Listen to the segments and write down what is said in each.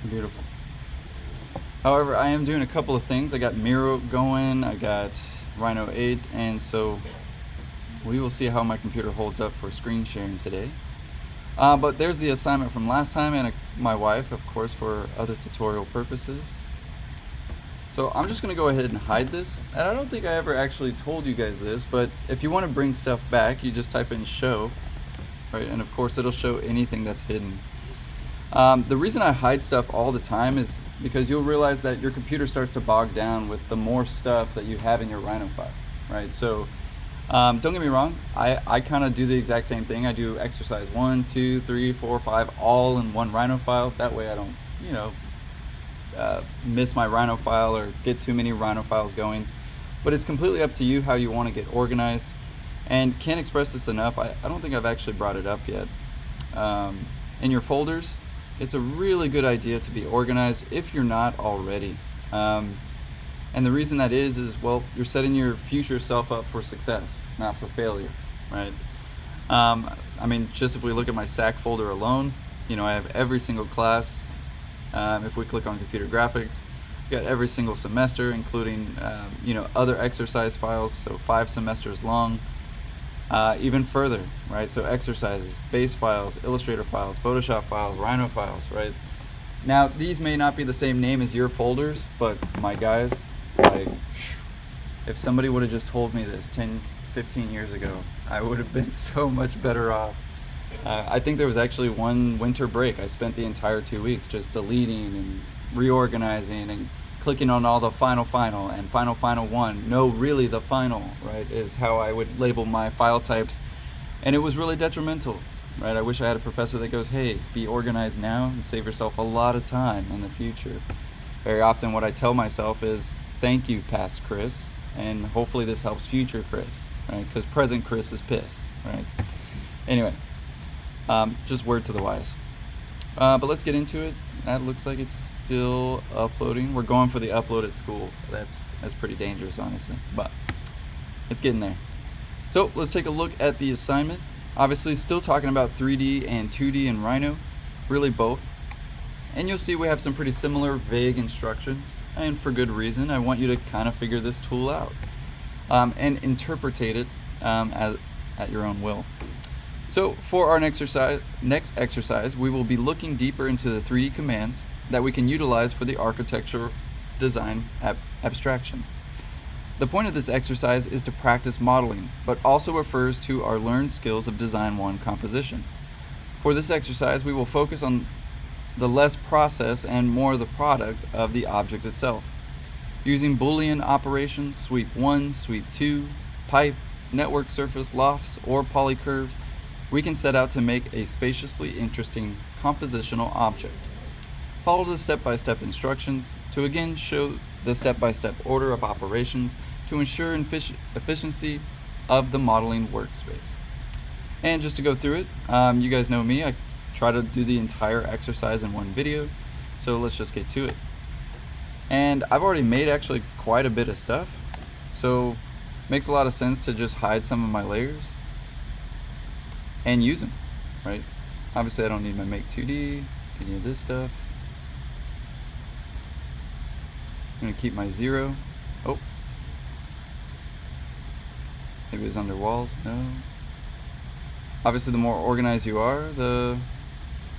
Beautiful. However, I am doing a couple of things. I got Miro going, I got Rhino 8, and so we will see how my computer holds up for screen sharing today. But there's the assignment from last time, and my wife, of course, for other tutorial purposes. So I'm just gonna go ahead and hide this. And I don't think I ever actually told you guys this, but if you want to bring stuff back, you just type in show, right? And of course it'll show anything that's hidden. The reason I hide stuff all the time is because you'll realize that your computer starts to bog down with the more stuff that you have in your Rhino file, right? So don't get me wrong, I kind of do the exact same thing. I do exercise 1, 2, 3, 4, 5 all in one Rhino file. That way I don't, miss my Rhino file or get too many Rhino files going. But it's completely up to you how you want to get organized. And can't express this enough, I don't think I've actually brought it up yet. In your folders, it's a really good idea to be organized if you're not already. And the reason that is, well, you're setting your future self up for success, not for failure, right? I mean, just if we look at my SAC folder alone, I have every single class. If we click on computer graphics, we've got every single semester, including, other exercise files, so 5 semesters long. Even further, right? So exercises, base files, Illustrator files, Photoshop files, Rhino files, right? Now, these may not be the same name as your folders, but my guys, like, if somebody would have just told me this 10, 15 years ago, I would have been so much better off. I think there was actually one winter break. I spent the entire 2 weeks just deleting and reorganizing and clicking on all the final and final one. No, really the final, right, is how I would label my file types. And it was really detrimental, right? I wish I had a professor that goes, hey, be organized now and save yourself a lot of time in the future. Very often what I tell myself is, thank you, past Chris, and hopefully this helps future Chris, right? Because present Chris is pissed, right? Anyway, just word to the wise. But let's get into it. That looks like it's still uploading. We're going for the upload at school. That's pretty dangerous, honestly, but it's getting there. So let's take a look at the assignment. Obviously still talking about 3D and 2D in Rhino, really both. And you'll see we have some pretty similar vague instructions, and for good reason. I want you to kind of figure this tool out and interpretate it at your own will. So for our next exercise, we will be looking deeper into the 3D commands that we can utilize for the architecture design abstraction. The point of this exercise is to practice modeling, but also refers to our learned skills of Design 1 composition. For this exercise, we will focus on the less process and more the product of the object itself. Using Boolean operations, sweep 1, sweep 2, pipe, network surface, lofts, or polycurves, we can set out to make a spaciously interesting compositional object. Follow the step-by-step instructions to again show the step-by-step order of operations to ensure efficiency of the modeling workspace. And just to go through it, you guys know me, I try to do the entire exercise in one video, so let's just get to it. And I've already made actually quite a bit of stuff, so it makes a lot of sense to just hide some of my layers and use them, right? Obviously I don't need my make 2D, any of this stuff. I'm gonna keep my 0. Oh, maybe it's under walls. No. Obviously the more organized you are, the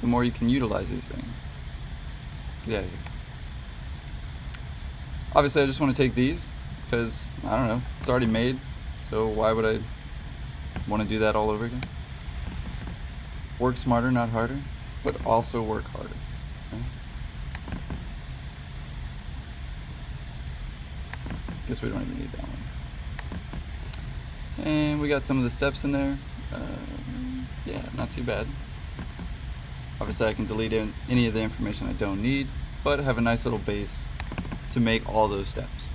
more you can utilize these things. Get out of here. Obviously I just want to take these because, I don't know, it's already made, so why would I want to do that all over again? Work smarter, not harder, but also work harder. Okay? Guess we don't even need that one. And we got some of the steps in there. Yeah, not too bad. Obviously I can delete any of the information I don't need, but have a nice little base to make all those steps.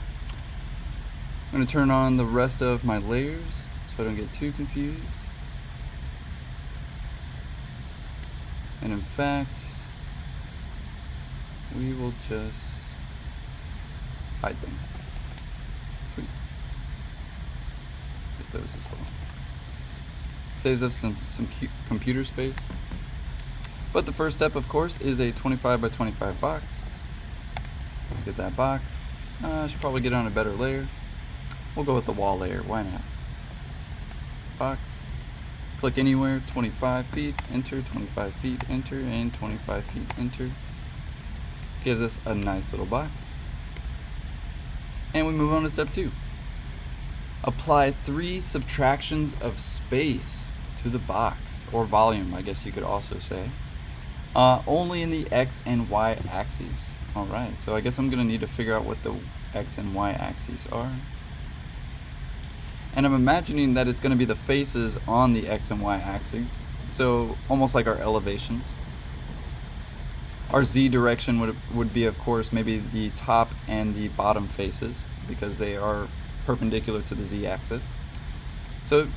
I'm going to turn on the rest of my layers so I don't get too confused. And in fact, we will just hide them. Sweet. Get those as well. Saves us some computer space. But the first step, of course, is a 25 by 25 box. Let's get that box. I should probably get on a better layer. We'll go with the wall layer, why not? Box. Click anywhere, 25 feet, enter, 25 feet, enter, and 25 feet, enter. Gives us a nice little box. And we move on to step 2. Apply 3 subtractions of space to the box, or volume, I guess you could also say. Only in the X and Y axes. Alright, so I guess I'm going to need to figure out what the X and Y axes are. And I'm imagining that it's going to be the faces on the X and Y axes, so almost like our elevations. Our Z direction would be, of course, maybe the top and the bottom faces, because they are perpendicular to the Z axis. So,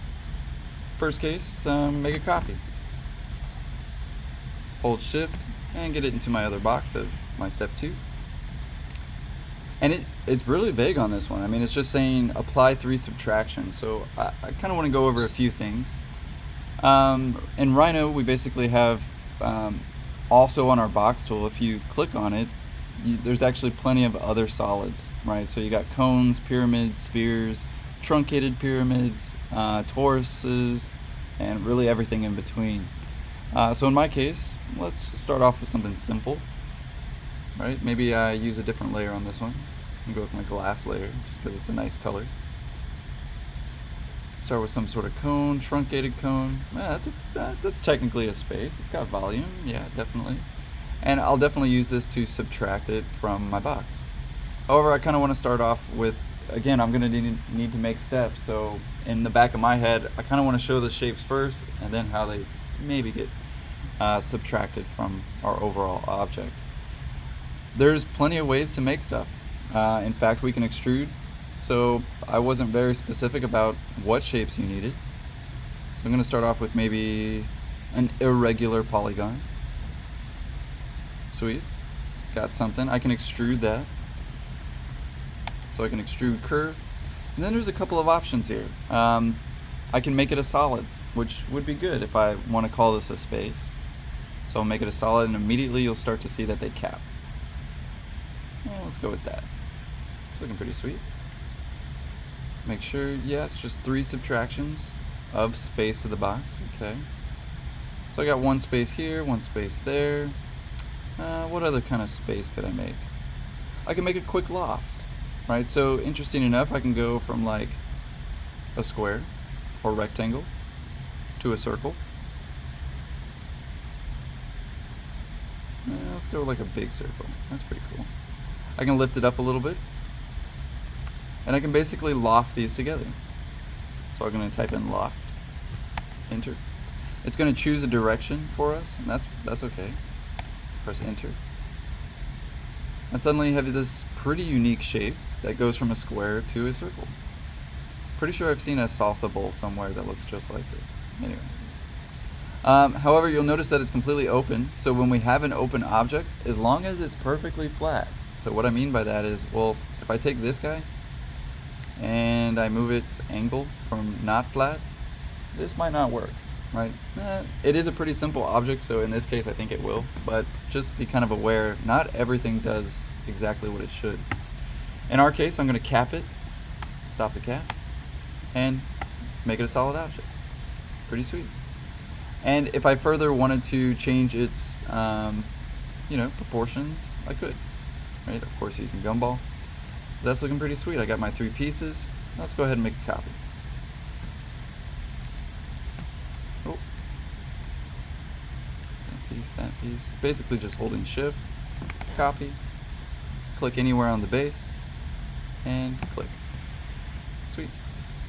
first case, make a copy. Hold Shift and get it into my other box of my step 2. And it's really vague on this one. I mean, it's just saying apply 3 subtractions. So I kind of want to go over a few things. In Rhino, we basically have also on our box tool, if you click on it, there's actually plenty of other solids, right? So you got cones, pyramids, spheres, truncated pyramids, toruses, and really everything in between. So in my case, let's start off with something simple. Right? Maybe I use a different layer on this one. I'll go with my glass layer just because it's a nice color. Start with some sort of cone, truncated cone. That's technically a space. It's got volume, yeah, definitely. And I'll definitely use this to subtract it from my box. However, I kind of want to start off with, again, I'm going to need to make steps. So in the back of my head, I kind of want to show the shapes first and then how they maybe get subtracted from our overall object. There's plenty of ways to make stuff. In fact, we can extrude. So I wasn't very specific about what shapes you needed. So I'm going to start off with maybe an irregular polygon. Sweet. Got something. I can extrude that. So I can extrude curve. And then there's a couple of options here. I can make it a solid, which would be good if I want to call this a space. So I'll make it a solid, and immediately you'll start to see that they cap. Well, let's go with that. It's looking pretty sweet. Make sure, yeah, it's just 3 subtractions of space to the box. Okay. So I got 1 space here, 1 space there. What other kind of space could I make? I can make a quick loft, right? So interesting enough, I can go from like a square or rectangle to a circle. Let's go like a big circle. That's pretty cool. I can lift it up a little bit, and I can basically loft these together. So I'm going to type in loft, enter. It's going to choose a direction for us, and that's okay. Press enter. And suddenly you have this pretty unique shape that goes from a square to a circle. Pretty sure I've seen a salsa bowl somewhere that looks just like this. Anyway. However, you'll notice that it's completely open. So when we have an open object, as long as it's perfectly flat. So what I mean by that is, well, if I take this guy and I move its angle from not flat, this might not work, right? It is a pretty simple object, so in this case I think it will, but just be kind of aware, not everything does exactly what it should. In our case, I'm going to cap it, stop the cap, and make it a solid object. Pretty sweet. And if I further wanted to change its proportions, I could, right? Of course, using gumball. That's looking pretty sweet. I got my 3 pieces. Let's go ahead and make a copy. Oh, that piece. Basically just holding shift, copy, click anywhere on the base, and click. Sweet.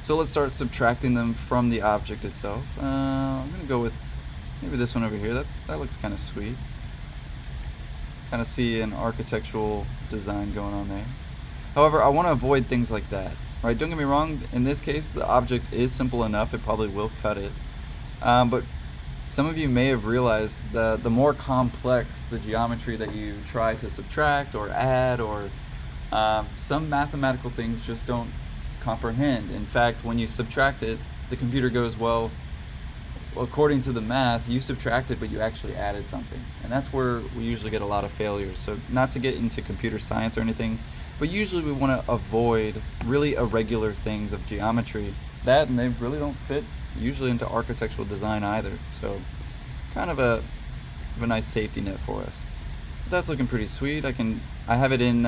So let's start subtracting them from the object itself. I'm going to go with maybe this one over here. That looks kind of sweet. Kind of see an architectural design going on there. However, I want to avoid things like that. Right? Don't get me wrong, in this case the object is simple enough, it probably will cut it. But some of you may have realized that the more complex the geometry that you try to subtract or add, or some mathematical things just don't comprehend. In fact, when you subtract it, the computer goes, well, well, according to the math, you subtracted, but you actually added something. And that's where we usually get a lot of failures. So not to get into computer science or anything, but usually we want to avoid really irregular things of geometry. That, and they really don't fit usually into architectural design either. So kind of a nice safety net for us. But that's looking pretty sweet. I have it in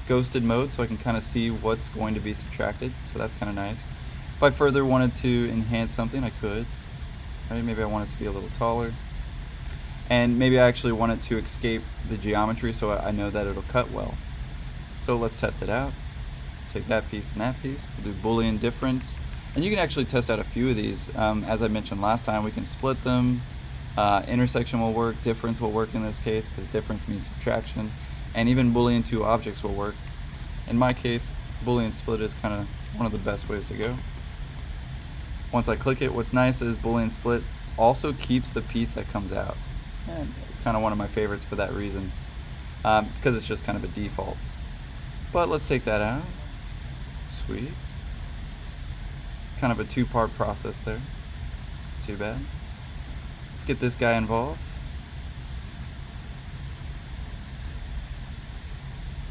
ghosted mode, so I can kind of see what's going to be subtracted. So that's kind of nice. If I further wanted to enhance something, I could. Right? Maybe I want it to be a little taller. And maybe I actually want it to escape the geometry so I know that it'll cut well. So let's test it out. Take that piece and that piece. We'll do Boolean difference. And you can actually test out a few of these. As I mentioned last time, we can split them. Intersection will work. Difference will work in this case because difference means subtraction. And even Boolean two objects will work. In my case, Boolean split is kind of one of the best ways to go. Once I click it, what's nice is Boolean split also keeps the piece that comes out. And kind of one of my favorites for that reason, because it's just kind of a default. But let's take that out. Sweet. Kind of a two-part process there. Too bad. Let's get this guy involved.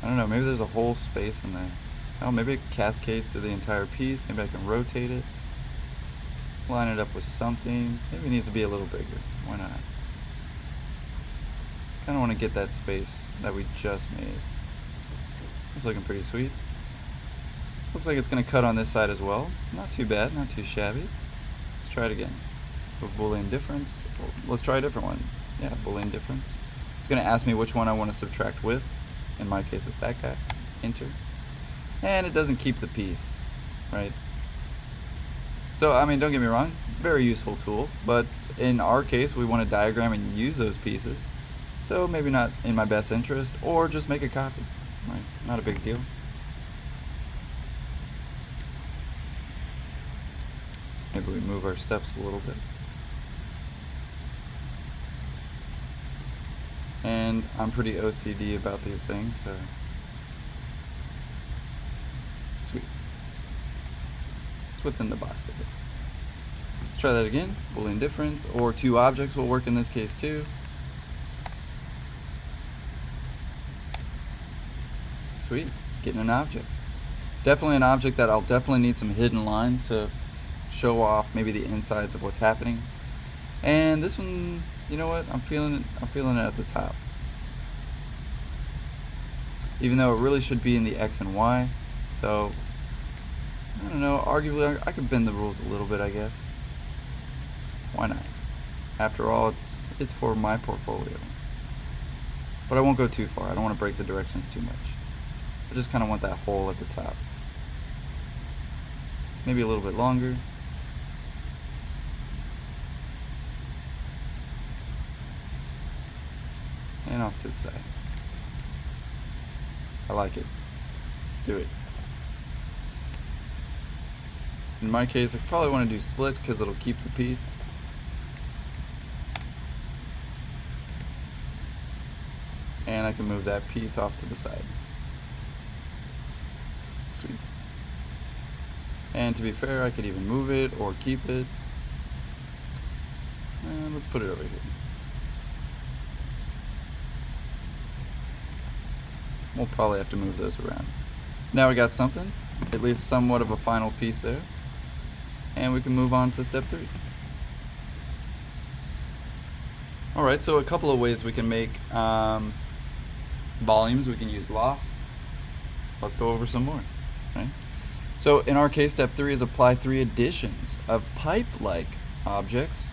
I don't know, maybe there's a whole space in there. Oh, maybe it cascades through the entire piece. Maybe I can rotate it. Line it up with something. Maybe it needs to be a little bigger. Why not? Kind of want to get that space that we just made. It's looking pretty sweet. Looks like it's going to cut on this side as well. Not too bad, not too shabby. Let's try it again. So Boolean difference. Let's try a different one. Yeah, Boolean difference. It's going to ask me which one I want to subtract with. In my case, it's that guy. Enter. And it doesn't keep the piece, right? So, I mean, don't get me wrong, very useful tool, but in our case, we want to diagram and use those pieces. So maybe not in my best interest, or just make a copy, right? Not a big deal. Maybe we move our steps a little bit. And I'm pretty OCD about these things, so sweet. It's within the box, I guess. Let's try that again. Boolean difference, or two objects will work in this case too. Sweet, getting an object. Definitely an object that I'll definitely need some hidden lines to show off maybe the insides of what's happening. And this one, you know what? I'm feeling it at the top. Even though it really should be in the X and Y. So I don't know, arguably I could bend the rules a little bit, I guess. Why not? After all, it's for my portfolio. But I won't go too far. I don't want to break the directions too much. I just kind of want that hole at the top. Maybe a little bit longer. And off to the side. I like it. Let's do it. In my case, I probably want to do split because it'll keep the piece. And I can move that piece off to the side. Sweet. And to be fair, I could even move it or keep it. And let's put it over here. We'll probably have to move those around. Now we got something, at least somewhat of a final piece there. And we can move on to step 3. Alright, so a couple of ways we can make volumes. We can use loft. Let's go over some more. Right? So in our case, step 3 is apply 3 additions of pipe-like objects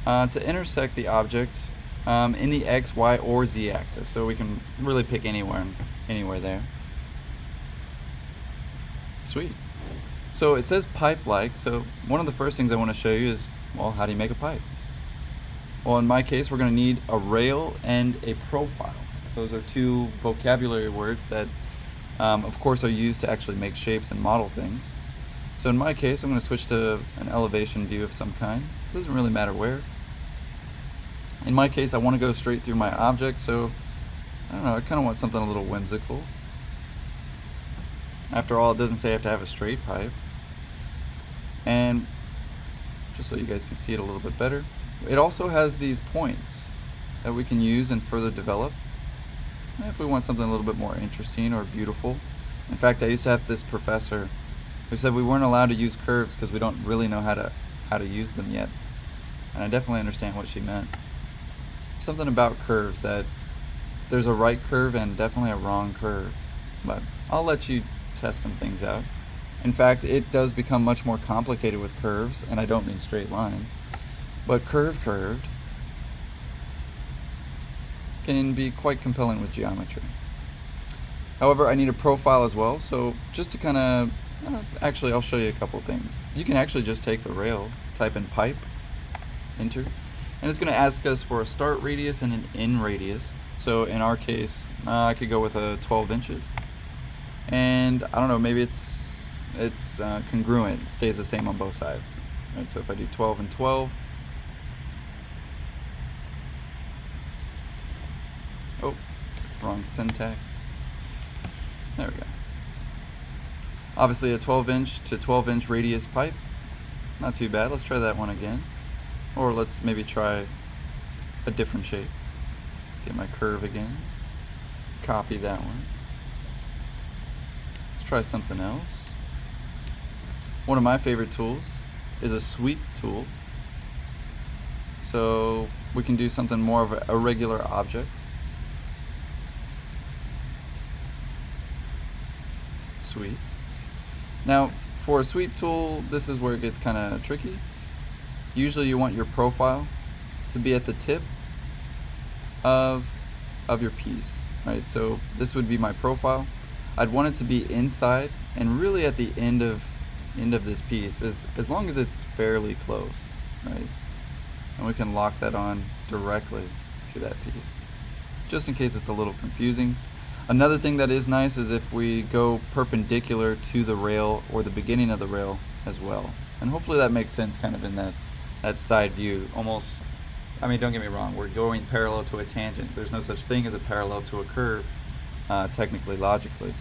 to intersect the object in the X, Y, or Z axis. So we can really pick anywhere there. Sweet. So it says pipe-like, so one of the first things I want to show you is, well, how do you make a pipe? Well, in my case, we're going to need a rail and a profile. Those are two vocabulary words that, of course, are used to actually make shapes and model things. So in my case, I'm going to switch to an elevation view of some kind. Doesn't really matter where. In my case, I want to go straight through my object, so I don't know, I kind of want something a little whimsical. After all, it doesn't say I have to have a straight pipe. And just so you guys can see it a little bit better. It also has these points that we can use and further develop if we want something a little bit more interesting or beautiful. In fact, I used to have this professor who said we weren't allowed to use curves because we don't really know how to use them yet. And I definitely understand what she meant. Something about curves, that there's a right curve and definitely a wrong curve. But I'll let you test some things out. In fact, it does become much more complicated with curves, and I don't mean straight lines, but curved can be quite compelling with geometry. However, I need a profile as well, so just to kind of, actually I'll show you a couple things. You can actually just take the rail, type in pipe, enter, and it's going to ask us for a start radius and an end radius. So in our case, I could go with a 12 inches, and I don't know, maybe it's congruent, it stays the same on both sides. Right, so if I do 12 and 12, oh, wrong syntax. There we go. Obviously a 12 inch to 12 inch radius pipe, not too bad. Let's try that one again, or let's maybe try a different shape. Get my curve again, copy that one. Let's try something else. One of my favorite tools is a sweep tool. So we can do something more of a regular object. Sweep. Now, for a sweep tool, this is where it gets kind of tricky. Usually you want your profile to be at the tip of your piece, right? So this would be my profile. I'd want it to be inside and really at the end of this piece, as long as it's fairly close, right? And we can lock that on directly to that piece, just in case it's a little confusing. Another thing that is nice is if we go perpendicular to the rail or the beginning of the rail as well. And hopefully that makes sense kind of in that side view. Almost, I mean, don't get me wrong, we're going parallel to a tangent. There's no such thing as a parallel to a curve, technically, logically.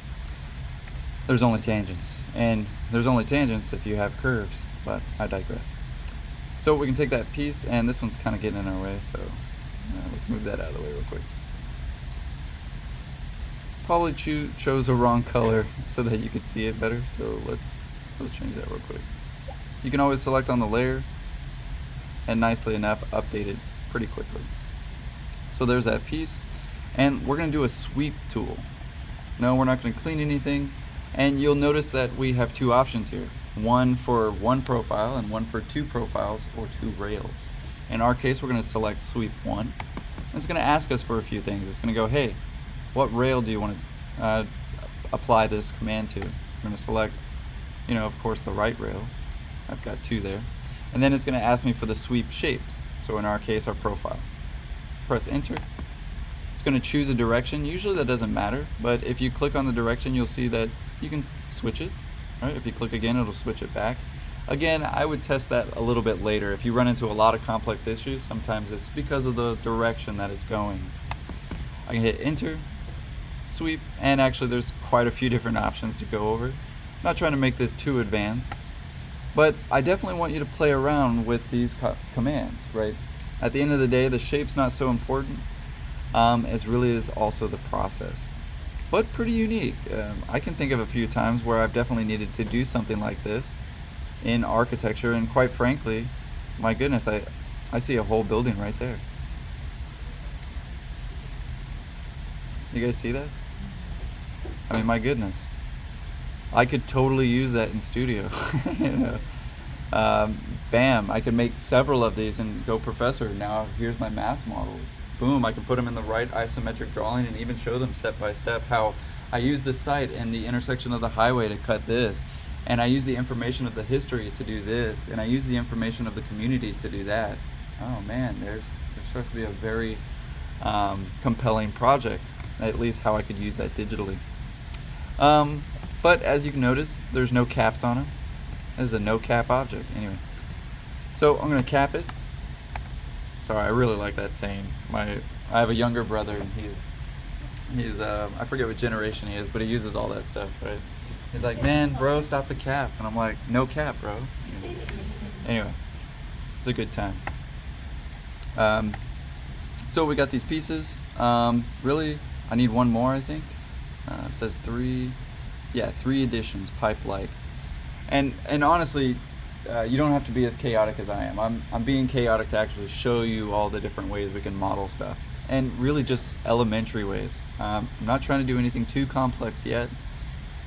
There's only tangents, and there's only tangents if you have curves, but I digress. So we can take that piece, and this one's kind of getting in our way, so let's move that out of the way real quick. Probably chose a wrong color so that you could see it better, so let's change that real quick. You can always select on the layer, and nicely enough, update it pretty quickly. So there's that piece, and we're going to do a sweep tool. No, we're not going to clean anything. And you'll notice that we have two options here, one for one profile and one for two profiles or two rails. In our case, we're going to select sweep 1. It's going to ask us for a few things. It's going to go, hey, what rail do you want to apply this command to? I'm going to select, of course, the right rail. I've got 2 there. And then it's going to ask me for the sweep shapes. So in our case, our profile. Press enter. It's going to choose a direction. Usually that doesn't matter, but if you click on the direction, you'll see that you can switch it, right? If you click again, it'll switch it back. Again, I would test that a little bit later. If you run into a lot of complex issues, sometimes it's because of the direction that it's going. I can hit enter, sweep, and actually there's quite a few different options to go over. I'm not trying to make this too advanced, but I definitely want you to play around with these commands, right? At the end of the day, the shape's not so important. As really is also the process, but pretty unique. I can think of a few times where I've definitely needed to do something like this in architecture, and quite frankly, my goodness, I see a whole building right there. You guys see that? I mean, my goodness, I could totally use that in studio. Bam, I could make several of these and go, professor, now here's my mass models. Boom, I can put them in the right isometric drawing and even show them step by step how I use this site and the intersection of the highway to cut this, and I use the information of the history to do this, and I use the information of the community to do that. Oh man, there starts to be a very compelling project, at least how I could use that digitally. But as you can notice, there's no caps on it. This is a no cap object. Anyway, so I'm going to cap it. Sorry, I really like that saying. I have a younger brother, and he's I forget what generation he is, but he uses all that stuff, right? He's like, man, bro, stop the cap. And I'm like, no cap, bro. Anyway, it's a good time. So we got these pieces. Really, I need one more, I think. It says 3 additions, pipe-like. And honestly, you don't have to be as chaotic as I am. I'm being chaotic to actually show you all the different ways we can model stuff, and really just elementary ways. I'm not trying to do anything too complex yet,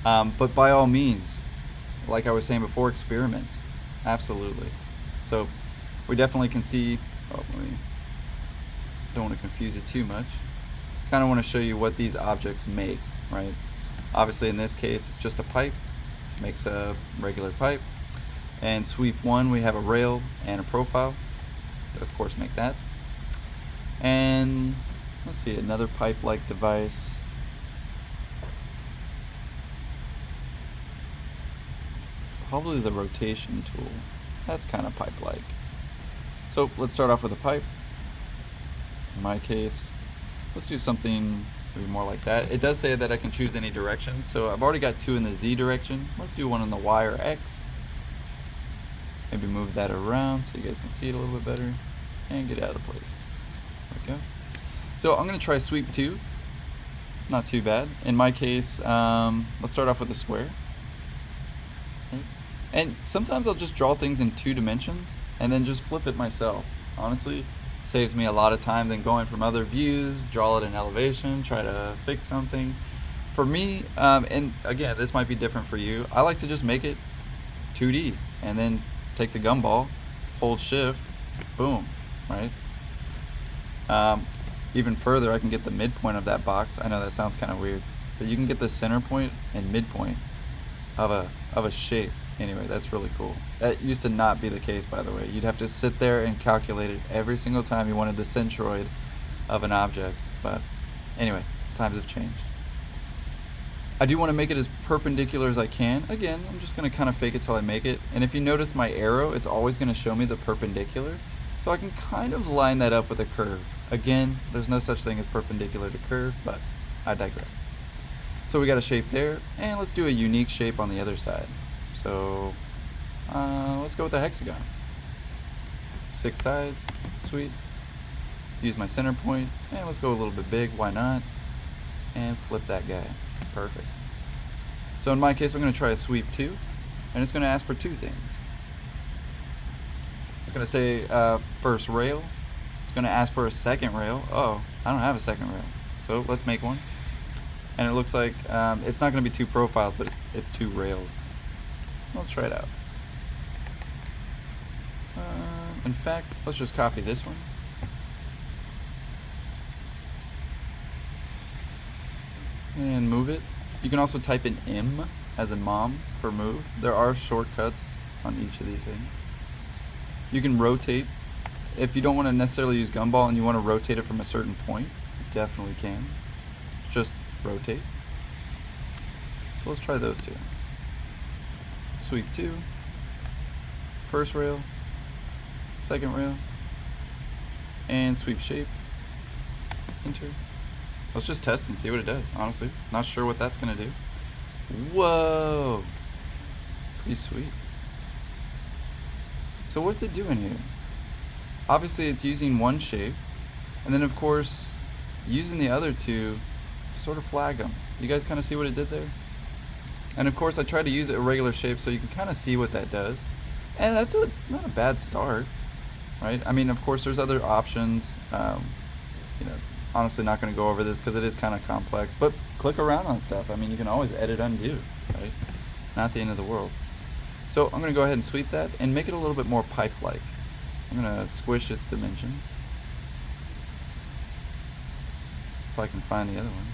but by all means, like I was saying before, experiment. Absolutely. So we definitely can see, don't want to confuse it too much. Kind of want to show you what these objects make, right? Obviously in this case, it's just a pipe, makes a regular pipe. And sweep 1, we have a rail and a profile, of course make that. And let's see, another pipe-like device. Probably the rotation tool. That's kind of pipe-like. So let's start off with a pipe. In my case, let's do something maybe more like that. It does say that I can choose any direction, so I've already got 2 in the Z direction. Let's do 1 in the Y or X. Maybe move that around so you guys can see it a little bit better, and get out of place. There we go. So I'm going to try sweep 2. Not too bad. In my case, let's start off with a square. And sometimes I'll just draw things in 2 dimensions and then just flip it myself. Honestly, saves me a lot of time than going from other views, draw it in elevation, try to fix something. For me, and again, this might be different for you, I like to just make it 2D and then take the gumball, hold shift, boom, right? Even further, I can get the midpoint of that box. I know that sounds kind of weird, but you can get the center point and midpoint of a shape. Anyway, that's really cool. That used to not be the case, by the way. You'd have to sit there and calculate it every single time you wanted the centroid of an object. But anyway, times have changed. I do want to make it as perpendicular as I can. Again, I'm just going to kind of fake it till I make it. And if you notice my arrow, it's always going to show me the perpendicular. So I can kind of line that up with a curve. Again, there's no such thing as perpendicular to curve, but I digress. So we got a shape there, and let's do a unique shape on the other side. So let's go with a hexagon. 6 sides, sweet. Use my center point, and let's go a little bit big, why not? And flip that guy. Perfect. So in my case, I'm going to try a sweep 2, and it's going to ask for 2 things. It's going to say first rail. It's going to ask for a second rail. Oh, I don't have a second rail. So let's make one. And it looks like it's not going to be 2 profiles, but it's 2 rails. Let's try it out. In fact, let's just copy this one. And move it. You can also type in M as in mom for move. There are shortcuts on each of these things. You can rotate. If you don't want to necessarily use gumball and you want to rotate it from a certain point, you definitely can. Just rotate. So let's try those 2. Sweep 2, first rail, second rail, and sweep shape, enter. Let's just test and see what it does, honestly. Not sure what that's gonna do. Whoa, pretty sweet. So what's it doing here? Obviously it's using one shape, and then of course, using the other 2 to sort of flag them. You guys kind of see what it did there? And of course I try to use a regular shape so you can kind of see what that does. And it's not a bad start, right? I mean, of course there's other options. Honestly not going to go over this because it is kind of complex, but click around on stuff. I mean, you can always edit undo, right? Not the end of the world. So I'm going to go ahead and sweep that and make it a little bit more pipe-like. So I'm going to squish its dimensions. If I can find the other one.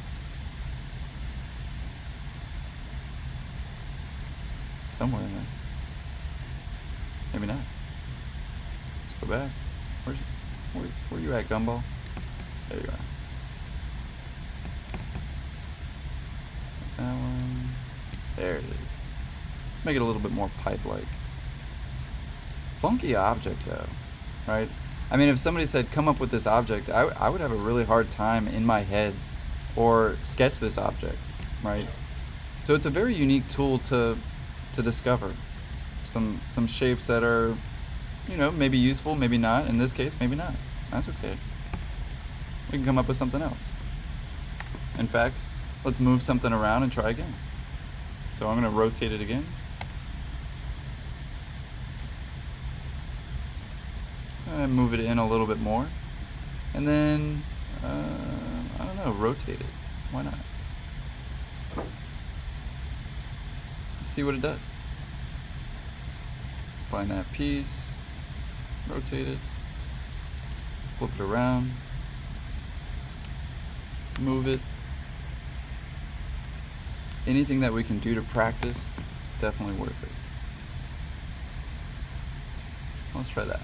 Somewhere in there. Maybe not. Let's go back. Where you at, gumball? There you are. That one. There it is. Let's make it a little bit more pipe-like. Funky object though, right? I mean, if somebody said, come up with this object, I would have a really hard time in my head or sketch this object, right? So it's a very unique tool to discover some shapes that are you know, maybe useful, maybe not. In this case, maybe not. That's okay. We can come up with something else. In fact, let's move something around and try again. So I'm going to rotate it again. And move it in a little bit more. And then, I don't know, rotate it. Why not? Let's see what it does. Find that piece, rotate it, flip it around, move it. Anything that we can do to practice, definitely worth it. Let's try that.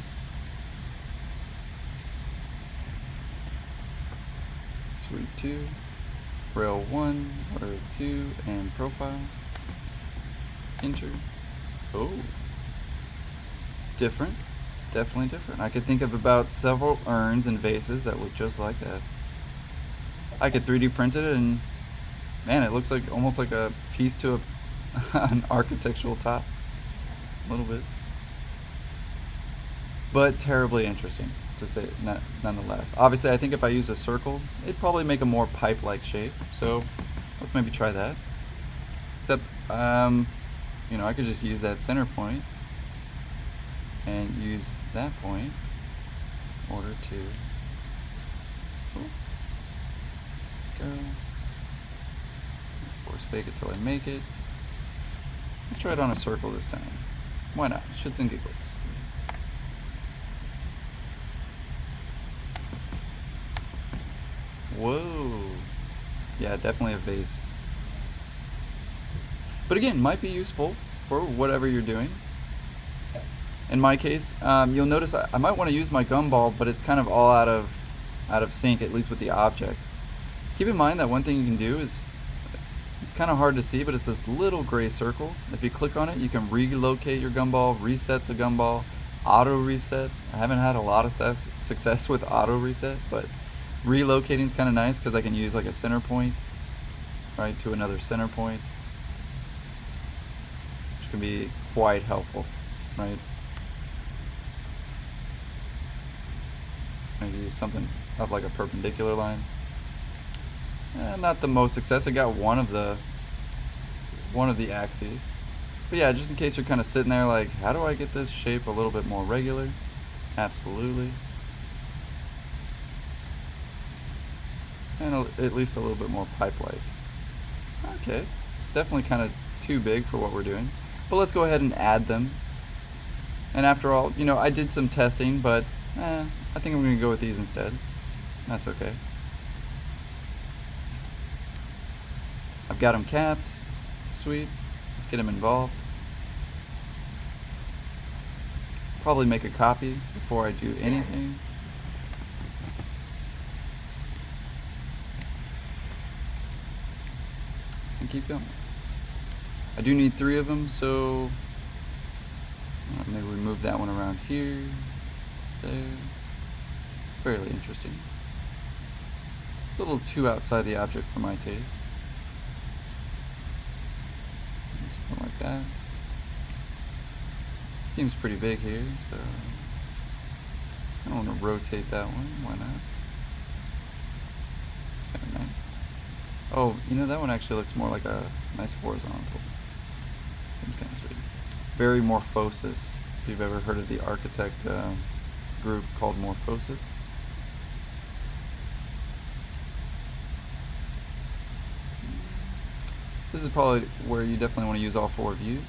Sweep 2, rail 1, rail 2, and profile. Enter. Oh, different. Definitely different. I could think of about several urns and vases that look just like that. I could 3D print it, and man, it looks like almost like a piece to an architectural top. A little bit. But terribly interesting, to say nonetheless. Obviously, I think if I used a circle, it'd probably make a more pipe-like shape. So let's maybe try that. Except, you know, I could just use that center point and use that point in order to go. Force fake it till I make it. Let's try it on a circle this time. Why not? Shits and giggles. Whoa. Yeah, definitely a vase. But again, might be useful for whatever you're doing. In my case, you'll notice I might want to use my gumball, but it's kind of all out of sync, at least with the object. Keep in mind that one thing you can do is, it's kind of hard to see, but it's this little gray circle. If you click on it, you can relocate your gumball, reset the gumball, auto reset. I haven't had a lot of success with auto reset, but relocating is kind of nice because I can use like a center point, right, to another center point, which can be quite helpful, right? Maybe use something of like a perpendicular line. Not the most success. I got one of the axes, but yeah, just in case you're kind of sitting there like, how do I get this shape a little bit more regular? Absolutely. And at least a little bit more pipe-like. Okay, definitely kind of too big for what we're doing, but let's go ahead and add them. And after all, you know, I did some testing, but I think I'm going to go with these instead. That's okay. I've got them capped. Sweet. Let's get them involved. Probably make a copy before I do anything. And keep going. I do need 3 of them, so maybe we move that one around here, there. Fairly interesting. It's a little too outside the object for my taste. Something like that. Seems pretty big here, so I don't want to rotate that one. Why not? Kind of nice. Oh, you know, that one actually looks more like a nice horizontal. Seems kind of sweet. Very Morphosis. If you've ever heard of the architect group called Morphosis. This is probably where you definitely want to use all 4 views.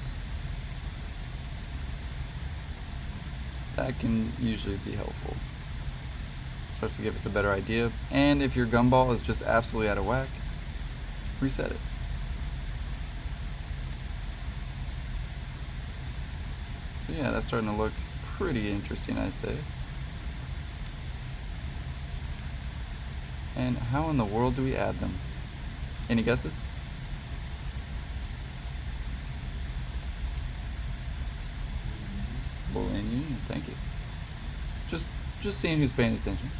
That can usually be helpful. Starts to give us a better idea. And if your gumball is just absolutely out of whack, reset it. But yeah, that's starting to look pretty interesting, I'd say. And how in the world do we add them? Any guesses? Thank you. Just seeing who's paying attention.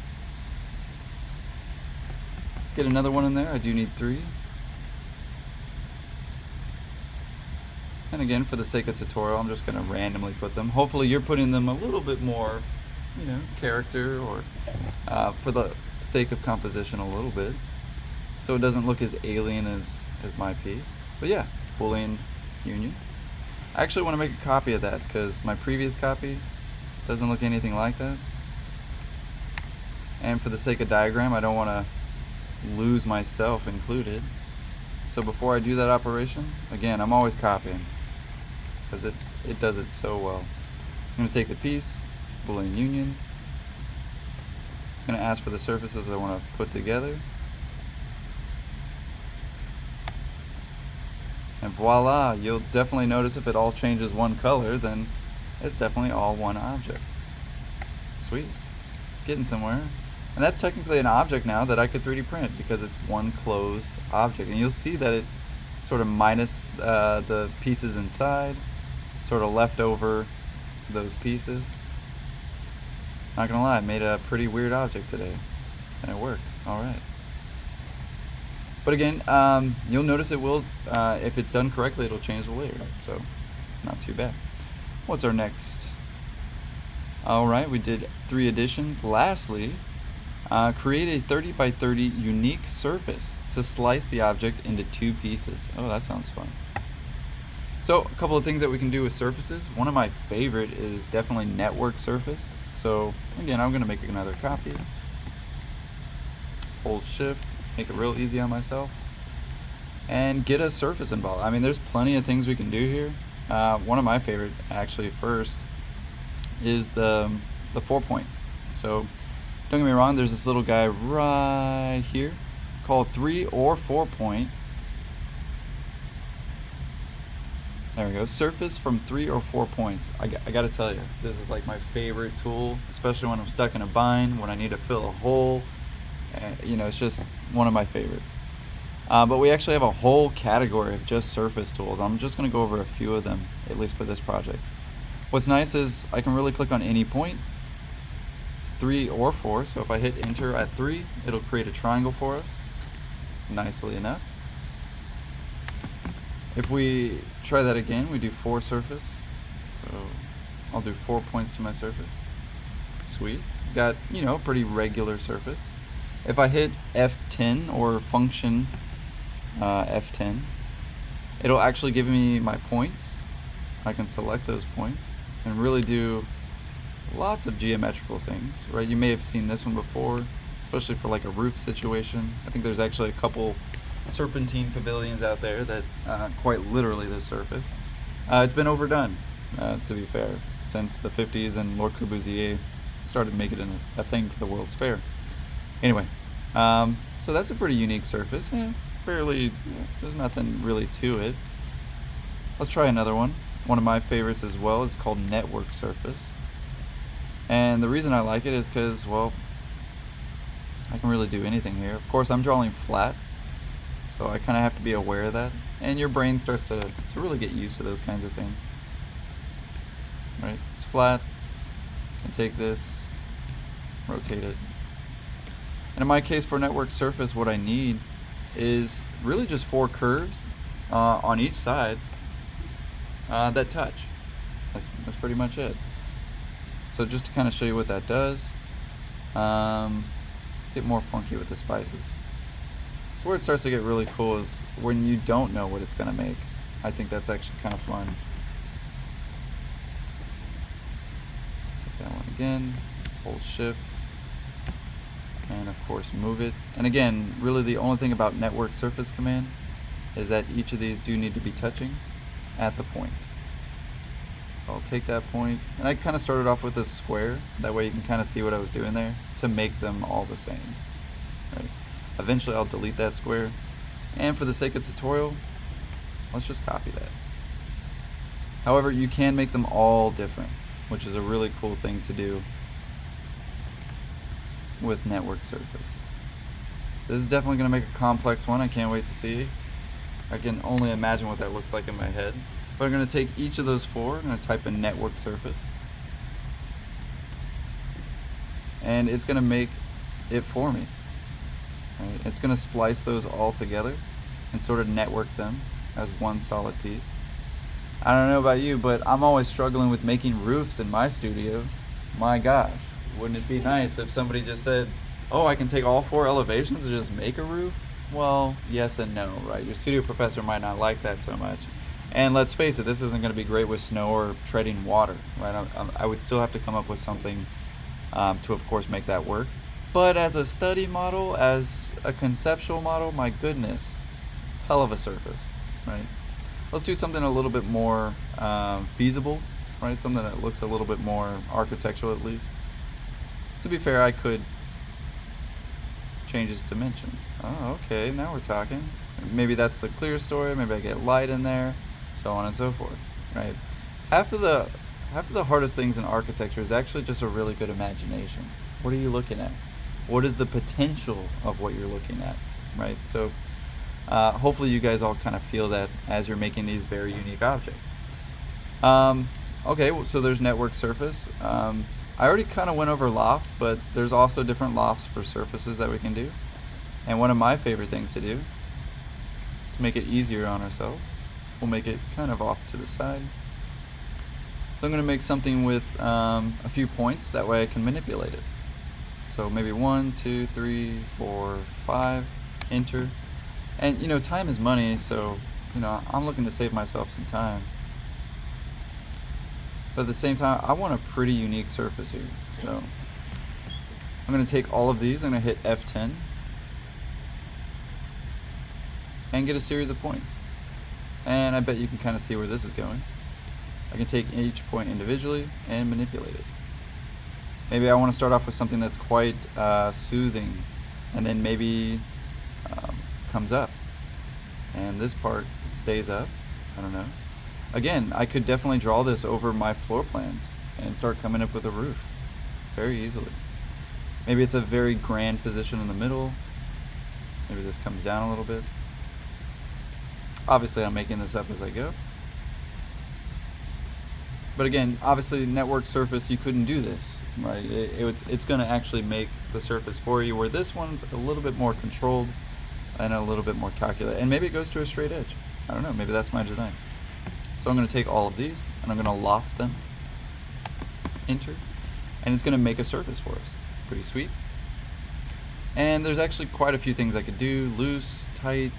Let's get another one in there. I do need 3. And again, for the sake of tutorial, I'm just going to randomly put them. Hopefully you're putting them a little bit more, character, or for the sake of composition a little bit, so it doesn't look as alien as my piece. But yeah, Boolean union. I actually want to make a copy of that because my previous copy doesn't look anything like that. And for the sake of diagram, I don't want to lose myself included. So before I do that operation, again, I'm always copying because it does it so well. I'm going to take the piece, Boolean union. It's going to ask for the surfaces I want to put together. And voila, you'll definitely notice if it all changes one color, then it's definitely all one object. Sweet. Getting somewhere. And that's technically an object now that I could 3D print because it's one closed object. And you'll see that it sort of minus the pieces inside, sort of left over those pieces. Not gonna lie, I made a pretty weird object today, and it worked. All right. But again, you'll notice it will, if it's done correctly, it'll change the layer. So, not too bad. What's our next? All right, we did 3 additions. Lastly, create a 30 by 30 unique surface to slice the object into 2 pieces. Oh, that sounds fun. So a couple of things that we can do with surfaces. One of my favorite is definitely network surface. So again, I'm gonna make another copy. Hold shift, make it real easy on myself, and get a surface involved. I mean, there's plenty of things we can do here. One of my favorite, actually, first is the 4-point. So don't get me wrong, there's this little guy right here called 3 or 4-point. There we go, surface from 3 or 4 points. I gotta tell you, this is like my favorite tool, especially when I'm stuck in a bind, when I need to fill a hole. It's just one of my favorites. But we actually have a whole category of just surface tools. I'm just gonna go over a few of them, at least for this project. What's nice is I can really click on any point, 3 or 4. So if I hit enter at 3, it'll create a triangle for us, nicely enough. If we try that again, we do 4 surface. So I'll do 4 points to my surface. Sweet. Got, pretty regular surface. If I hit F10 or function F10, it'll actually give me my points. I can select those points and really do lots of geometrical things, right? You may have seen this one before, especially for like a roof situation. I think there's actually a couple serpentine pavilions out there that quite literally this surface. It's been overdone, to be fair, since the 50s and Lord Corbusier started making it a thing for the World's Fair. Anyway, so that's a pretty unique surface. There's nothing really to it. Let's try another one. One of my favorites as well is called network surface. And the reason I like it is because, well, I can really do anything here. Of course, I'm drawing flat, so I kind of have to be aware of that. And your brain starts to really get used to those kinds of things. Right? It's flat. I can take this, rotate it. And in my case, for network surface, what I need is really just 4 curves on each side that touch. That's pretty much it. So just to kind of show you what that does, let's get more funky with the spices. So where it starts to get really cool is when you don't know what it's going to make. I think that's actually kind of fun. Take that one again, hold shift, and of course move it. And again, really the only thing about network surface command is that each of these do need to be touching at the point. So I'll take that point, and I kind of started off with a square, that way you can kind of see what I was doing there to make them all the same. Right? Eventually I'll delete that square, and for the sake of tutorial, let's just copy that. However, you can make them all different, which is a really cool thing to do with network surface. This is definitely going to make a complex one. I can't wait to see. I can only imagine what that looks like in my head. But I'm going to take each of those 4, I'm going to type in network surface, and it's going to make it for me. Right? It's going to splice those all together and sort of network them as one solid piece. I don't know about you, but I'm always struggling with making roofs in my studio. My gosh, wouldn't it be nice if somebody just said, "Oh, I can take all 4 elevations and just make a roof"? Well, yes and no, right? Your studio professor might not like that so much. And let's face it, this isn't going to be great with snow or treading water, right? I would still have to come up with something to, of course, make that work. But as a study model, as a conceptual model, my goodness, hell of a surface, right? Let's do something a little bit more feasible, right? Something that looks a little bit more architectural, at least. To be fair, I could change its dimensions. Oh, okay, now we're talking. Maybe that's the clear story. Maybe I get light in there, so on and so forth, right? Half of the hardest things in architecture is actually just a really good imagination. What are you looking at? What is the potential of what you're looking at, right? So hopefully you guys all kind of feel that as you're making these very unique objects. Okay, well, so there's network surface. I already kind of went over loft, but there's also different lofts for surfaces that we can do. And one of my favorite things to do, to make it easier on ourselves, we'll make it kind of off to the side. So I'm going to make something with a few points, that way I can manipulate it. So maybe 1, 2, 3, 4, 5, enter. And you know, time is money, so you know, I'm looking to save myself some time. But at the same time, I want a pretty unique surface here. So I'm going to take all of these, I'm going to hit F10 and get a series of points. And I bet you can kind of see where this is going. I can take each point individually and manipulate it. Maybe I want to start off with something that's quite soothing, and then maybe comes up, and this part stays up. I don't know. Again, I could definitely draw this over my floor plans and start coming up with a roof very easily. Maybe it's a very grand position in the middle. Maybe this comes down a little bit. Obviously, I'm making this up as I go. But again, obviously, network surface, you couldn't do this, right? It's going to actually make the surface for you, where this one's a little bit more controlled and a little bit more calculated. And maybe it goes to a straight edge. I don't know, maybe that's my design. So I'm going to take all of these, and I'm going to loft them, enter, and it's going to make a surface for us. Pretty sweet. And there's actually quite a few things I could do. Loose, tight,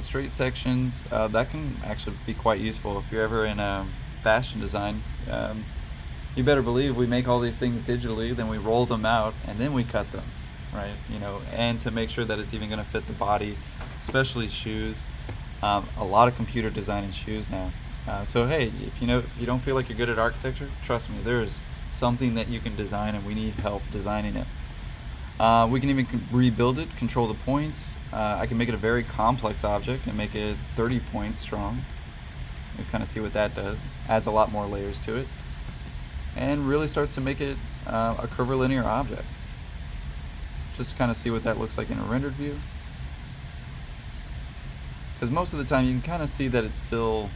straight sections. That can actually be quite useful if you're ever in fashion design. You better believe we make all these things digitally, then we roll them out, and then we cut them, right? You know, and to make sure that it's even going to fit the body, especially shoes. A lot of computer design in shoes now. So hey, if you don't feel like you're good at architecture, trust me, there's something that you can design, and we need help designing it. We can even rebuild it, control the points. I can make it a very complex object and make it 30 points strong. You kind of see what that does. Adds a lot more layers to it, and really starts to make it a curvilinear object. Just to kind of see what that looks like in a rendered view. Because most of the time you can kind of see that it's still